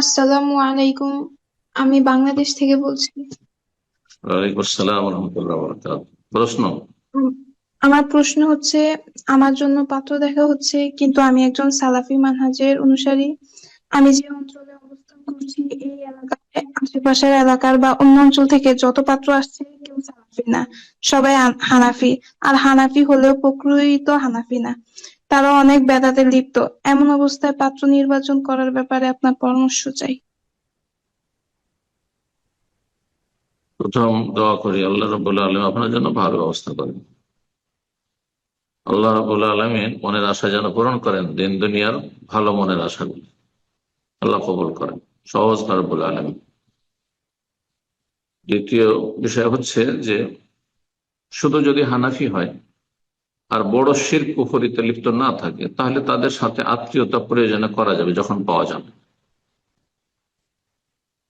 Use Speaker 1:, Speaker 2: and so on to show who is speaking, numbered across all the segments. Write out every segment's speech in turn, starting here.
Speaker 1: আসসালামু আলাইকুম। আমি বাংলাদেশ থেকে বলছি।
Speaker 2: ওয়ালাইকুম আসসালাম রহমতুল্লাহ বরকাত। প্রশ্ন।
Speaker 1: উম, আমার প্রশ্ন হচ্ছে, আমার জন্য পাত্র দেখা হচ্ছে, কিন্তু আমি একজন সালাফি মানহাজের অনুসারী। আমি যে অঞ্চলে অবস্থান করছি, এই এলাকায় আশেপাশের এলাকার বা অন্য অঞ্চল থেকে যত পাত্র আসছে কেউ সালাফি না, সবাই হানাফি। আর হানাফি হলেও প্রকৃত হানাফি না, তারা অনেক বেদাতে লিপ্ত। এমন অবস্থায় পাত্র নির্বাচন করার ব্যাপারে আপনার পরামর্শ চাই।
Speaker 2: প্রথম দোয়া করি আল্লাহ রাব্বুল আলামিন আপনার জন্য ভালো ব্যবস্থা করেন। আল্লাহ রাব্বুল আলামিন মনের আশা যেন পূরণ করেন, দিন দুনিয়ার ভালো মনের আশাগুলি আল্লাহ কবুল করেন, সহজ না রাব্বুল আলামিন। দ্বিতীয় বিষয় হচ্ছে যে শুধু যদি হানাফি হয় আর বড় শিরক কুফরিতে লিপ্ত না থাকে, তাহলে তাদের সাথে আত্মীয়তা প্রয়োজনে করা যাবে যখন পাওয়া যাবে।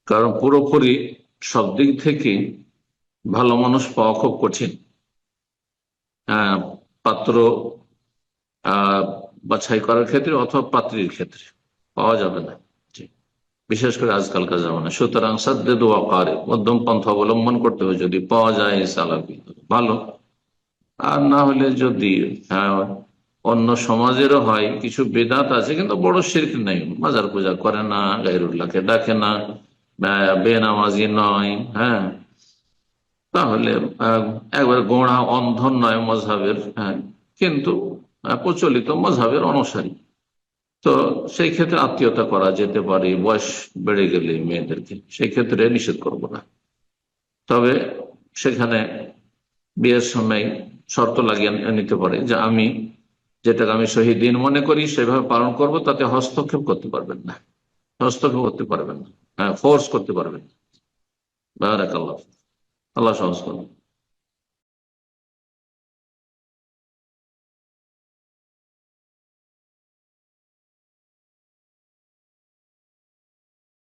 Speaker 2: কারণ পুরোপুরি সব দিক থেকে ভালো মানুষ পাওয়া খুব কঠিন। আহ, পাত্র বাছাই করার ক্ষেত্রে অথবা পাত্রীর ক্ষেত্রে পাওয়া যাবে না। জি। বিশেষ করে আজকালকার জামানা, সুতরাং সাদ্দেদু ওয়াকারে, মধ্যম পন্থা অবলম্বন করতে হবে। যদি পাওয়া যায় সালাফি ভালো, আর না হলে যদি আহ, অন্য সমাজেরও হয়, কিছু বেদাত আছে কিন্তু বড় শিরক নেই, মাজার পূজা করে না, গায়রুল্লাহকে ডাকে না, বেনামাজি নয়, হ্যাঁ, তাহলে আহ, একবার গোঁড়া অন্ধ নয় মজহাবের, হ্যাঁ, কিন্তু প্রচলিত মজহাবের অনুসারী, তো সেই ক্ষেত্রে আত্মীয়তা করা যেতে পারে। বয়স বেড়ে গেলে মেয়েদেরকে সেই ক্ষেত্রে নিষেধ করব না। তবে সেখানে বিয়ের সময় শর্ত লাগিয়ে নিতে পারে যে আমি যেটাকে আমি শহীদ দিন মনে করি সেভাবে পালন করব, তাতে হস্তক্ষেপ করতে পারবেন না, হস্তক্ষেপ করতে পারবেন না, হ্যাঁ, ফোর্স করতে পারবেন না। বারাকাল্লাহ। আল্লাহ সহজ করুন।